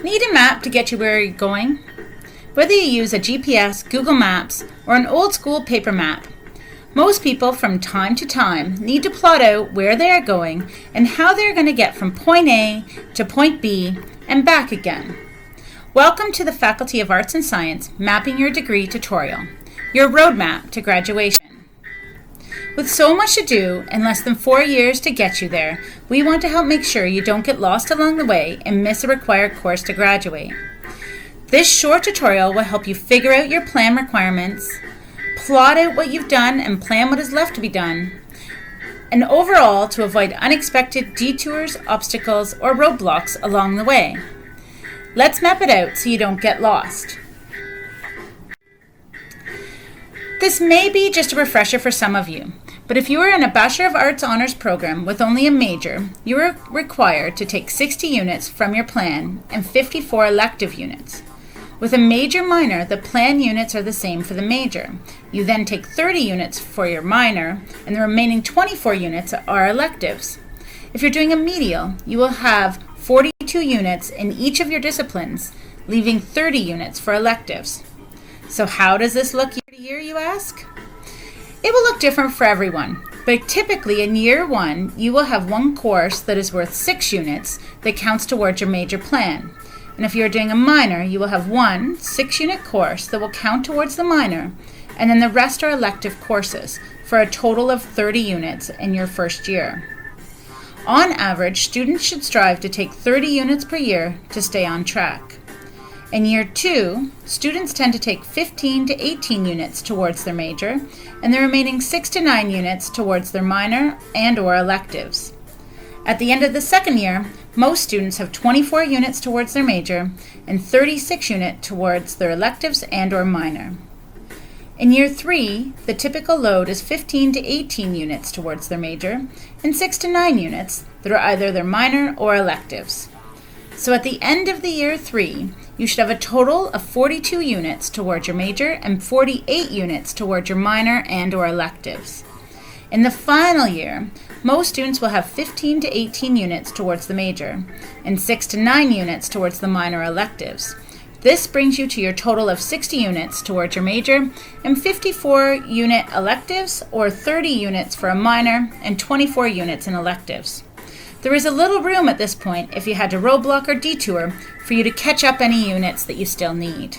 Need a map to get you where you're going? Whether you use a GPS, Google Maps, or an old school paper map, most people from time to time need to plot out where they are going and how they're going to get from point A to point B and back again. Welcome to the Faculty of Arts and Science Mapping Your Degree tutorial, your roadmap to graduation. With so much to do and less than 4 years to get you there, we want to help make sure you don't get lost along the way and miss a required course to graduate. This short tutorial will help you figure out your plan requirements, plot out what you've done and plan what is left to be done, and overall to avoid unexpected detours, obstacles, or roadblocks along the way. Let's map it out so you don't get lost. This may be just a refresher for some of you, but if you are in a Bachelor of Arts honors program with only a major, you are required to take 60 units from your plan and 54 elective units. With a major minor, the plan units are the same for the major. You then take 30 units for your minor, and the remaining 24 units are electives. If you're doing a medial, you will have 42 units in each of your disciplines, leaving 30 units for electives. So how does this look year to year, you ask? It will look different for everyone, but typically in year 1, you will have one course that is worth 6 units that counts towards your major plan. And if you're doing a minor, you will have one 6-unit course that will count towards the minor, and then the rest are elective courses for a total of 30 units in your first year. On average, students should strive to take 30 units per year to stay on track. In year 2, students tend to take 15 to 18 units towards their major, and the remaining 6 to 9 units towards their minor and/or electives. At the end of the second year, most students have 24 units towards their major and 36 units towards their electives and/or minor. In year 3, the typical load is 15 to 18 units towards their major and 6 to 9 units that are either their minor or electives. So at the end of the year 3, you should have a total of 42 units towards your major and 48 units towards your minor and/or electives. In the final year, most students will have 15 to 18 units towards the major and 6 to 9 units towards the minor electives. This brings you to your total of 60 units towards your major and 54 unit electives, or 30 units for a minor and 24 units in electives. There is a little room at this point if you had to roadblock or detour for you to catch up any units that you still need.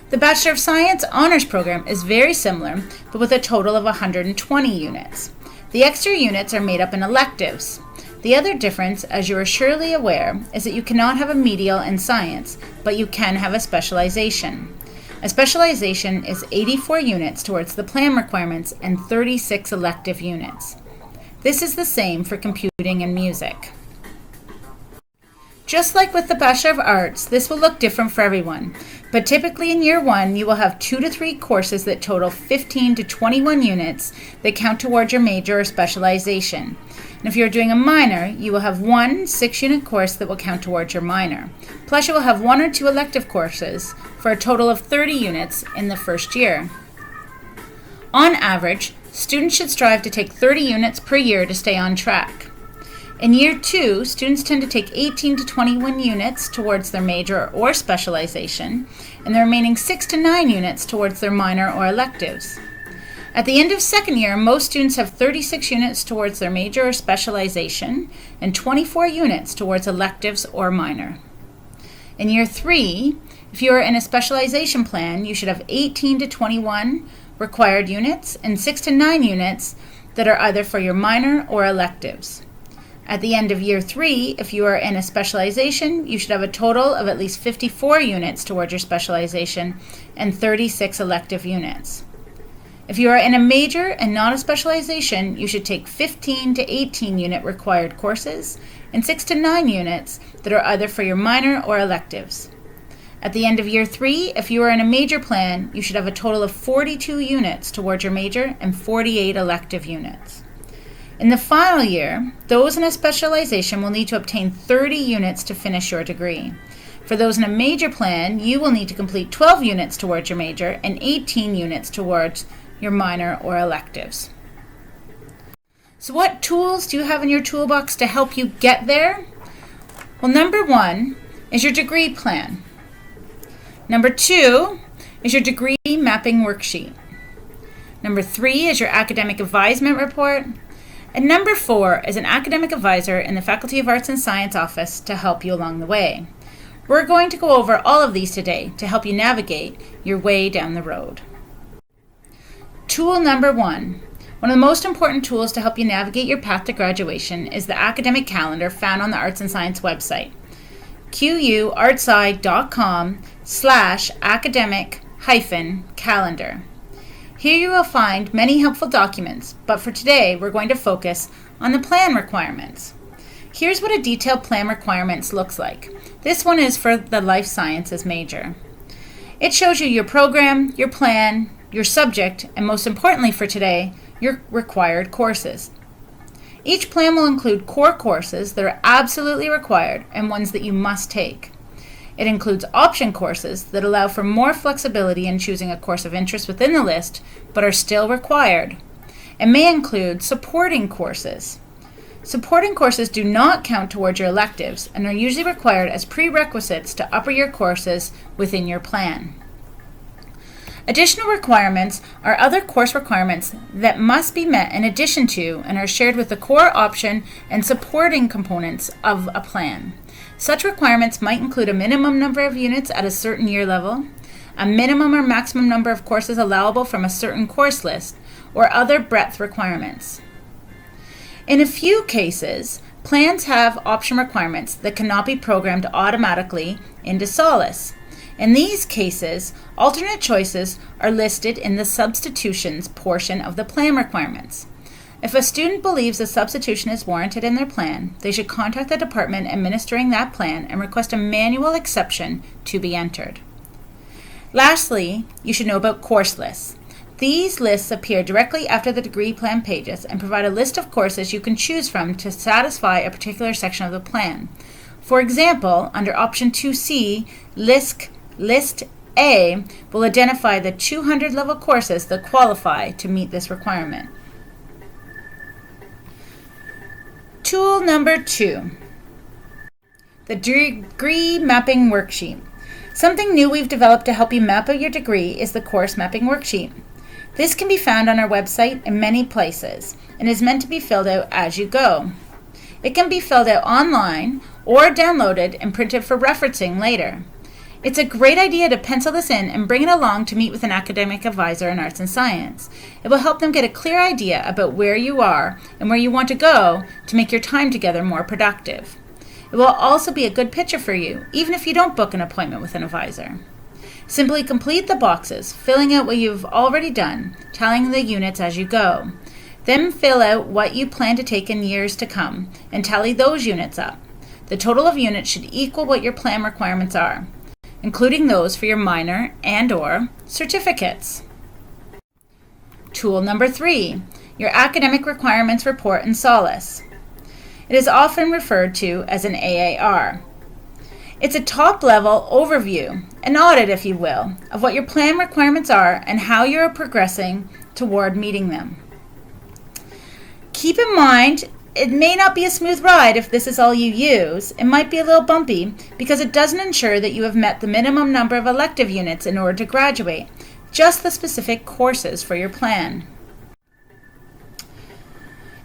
The Bachelor of Science honors program is very similar, but with a total of 120 units. The extra units are made up in electives. The other difference, as you are surely aware, is that you cannot have a medial in science, but you can have a specialization. A specialization is 84 units towards the plan requirements and 36 elective units. This is the same for computing and music. Just like with the Bachelor of Arts, this will look different for everyone, but typically in year 1, you will have 2 to 3 courses that total 15 to 21 units that count towards your major or specialization. And if you're doing a minor, you will have one 6-unit course that will count towards your minor. Plus you will have 1 or 2 elective courses for a total of 30 units in the first year. On average, students should strive to take 30 units per year to stay on track. In year 2, students tend to take 18 to 21 units towards their major or specialization, and the remaining 6 to 9 units towards their minor or electives. At the end of second year, most students have 36 units towards their major or specialization, and 24 units towards electives or minor. In year 3, if you are in a specialization plan, you should have 18 to 21 required units and 6 to 9 units that are either for your minor or electives. At the end of year 3, if you are in a specialization, you should have a total of at least 54 units towards your specialization and 36 elective units. If you are in a major and not a specialization, you should take 15 to 18 unit required courses and 6 to 9 units that are either for your minor or electives. At the end of year 3, if you are in a major plan, you should have a total of 42 units towards your major and 48 elective units. In the final year, those in a specialization will need to obtain 30 units to finish your degree. For those in a major plan, you will need to complete 12 units towards your major and 18 units towards your minor or electives. So what tools do you have in your toolbox to help you get there? Well, number one, is your degree plan. Number 2 is your degree mapping worksheet. Number 3 is your academic advisement report. And number 4 is an academic advisor in the Faculty of Arts and Science office to help you along the way. We're going to go over all of these today to help you navigate your way down the road. Tool number 1. One of the most important tools to help you navigate your path to graduation is the academic calendar found on the Arts and Science website, qurtsci.com/academic-calendar. Here you will find many helpful documents, but for today we're going to focus on the plan requirements. Here's what a detailed plan requirements looks like. This one is for the life sciences major. It shows you your program, your plan, your subject, and most importantly for today, your required courses. Each plan will include core courses that are absolutely required and ones that you must take. It includes option courses that allow for more flexibility in choosing a course of interest within the list, but are still required. It may include supporting courses. Supporting courses do not count towards your electives and are usually required as prerequisites to upper year courses within your plan. Additional requirements are other course requirements that must be met in addition to and are shared with the core option and supporting components of a plan. Such requirements might include a minimum number of units at a certain year level, a minimum or maximum number of courses allowable from a certain course list, or other breadth requirements. In a few cases, plans have option requirements that cannot be programmed automatically into SOLUS. In these cases, alternate choices are listed in the substitutions portion of the plan requirements. If a student believes a substitution is warranted in their plan, they should contact the department administering that plan and request a manual exception to be entered. Lastly, you should know about course lists. These lists appear directly after the degree plan pages and provide a list of courses you can choose from to satisfy a particular section of the plan. For example, under option 2C, List A will identify the 200 level courses that qualify to meet this requirement. Tool number 2, the degree mapping worksheet. Something new we've developed to help you map out your degree is the course mapping worksheet. This can be found on our website in many places and is meant to be filled out as you go. It can be filled out online or downloaded and printed for referencing later. It's a great idea to pencil this in and bring it along to meet with an academic advisor in arts and science. It will help them get a clear idea about where you are and where you want to go to make your time together more productive. It will also be a good picture for you, even if you don't book an appointment with an advisor. Simply complete the boxes, filling out what you've already done, tallying the units as you go. Then fill out what you plan to take in years to come and tally those units up. The total of units should equal what your plan requirements are, including those for your minor and/or certificates. Tool number 3, your academic requirements report in SOLUS. It is often referred to as an AAR. It's a top-level overview, an audit, if you will, of what your plan requirements are and how you are progressing toward meeting them. Keep in mind, it may not be a smooth ride if this is all you use. It might be a little bumpy because it doesn't ensure that you have met the minimum number of elective units in order to graduate, just the specific courses for your plan.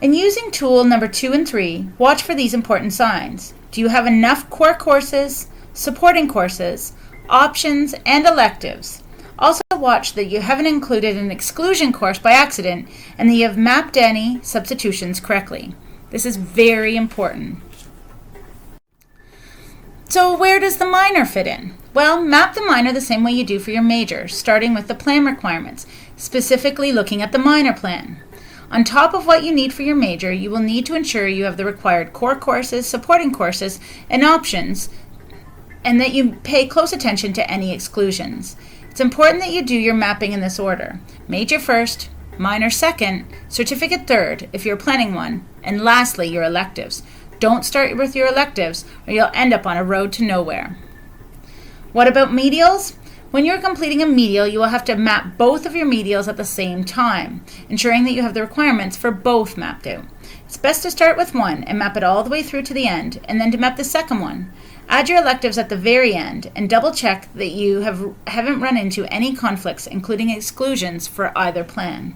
In using tool number 2 and 3, watch for these important signs. Do you have enough core courses, supporting courses, options, and electives? Also watch that you haven't included an exclusion course by accident and that you have mapped any substitutions correctly. This is very important. So where does the minor fit in? Well, map the minor the same way you do for your major, starting with the plan requirements, specifically looking at the minor plan. On top of what you need for your major, you will need to ensure you have the required core courses, supporting courses, and options, and that you pay close attention to any exclusions. It's important that you do your mapping in this order: major first, minor second, certificate third if you're planning one, and lastly your electives. Don't start with your electives or you'll end up on a road to nowhere. What about medials? When you're completing a medial, you will have to map both of your medials at the same time, ensuring that you have the requirements for both mapped out. It's best to start with one and map it all the way through to the end, and then to map the second one. Add your electives at the very end and double check that you haven't run into any conflicts, including exclusions for either plan.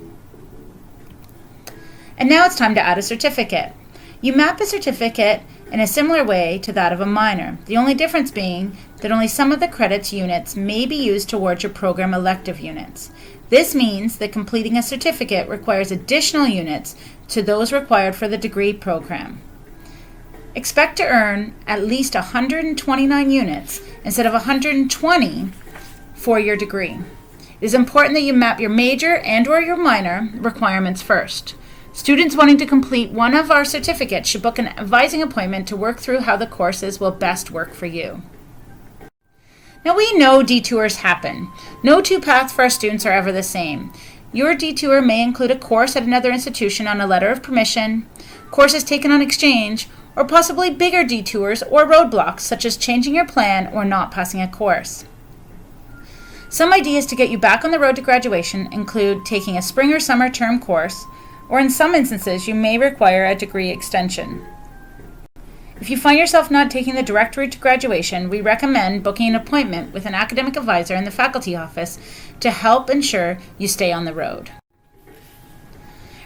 And now it's time to add a certificate. You map a certificate in a similar way to that of a minor, the only difference being that only some of the credits units may be used towards your program elective units. This means that completing a certificate requires additional units to those required for the degree program. Expect to earn at least 129 units instead of 120 for your degree. It is important that you map your major and/or your minor requirements first. Students wanting to complete one of our certificates should book an advising appointment to work through how the courses will best work for you. Now we know detours happen. No two paths for our students are ever the same. Your detour may include a course at another institution on a letter of permission, courses taken on exchange, or possibly bigger detours or roadblocks such as changing your plan or not passing a course. Some ideas to get you back on the road to graduation include taking a spring or summer term course, or in some instances you may require a degree extension. If you find yourself not taking the direct route to graduation, we recommend booking an appointment with an academic advisor in the faculty office to help ensure you stay on the road.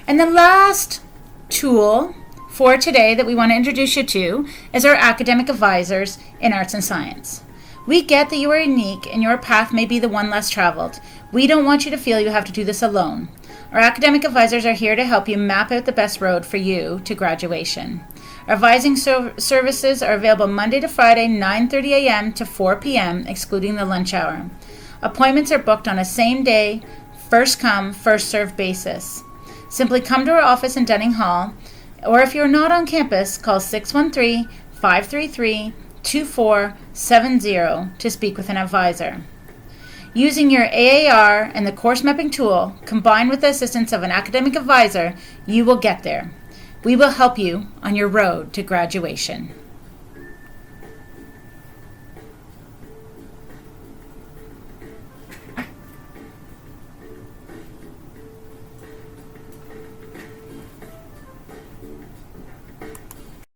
And the last tool for today that we want to introduce you to is our academic advisors in arts and science. We get that you are unique and your path may be the one less traveled. We don't want you to feel you have to do this alone. Our academic advisors are here to help you map out the best road for you to graduation. Our advising services are available Monday to Friday, 9:30 a.m. to 4 p.m., excluding the lunch hour. Appointments are booked on a same-day, first-come, first-served basis. Simply come to our office in Dunning Hall, or if you're not on campus, call 613-533-2470 to speak with an advisor. Using your AAR and the course mapping tool, combined with the assistance of an academic advisor, you will get there. We will help you on your road to graduation.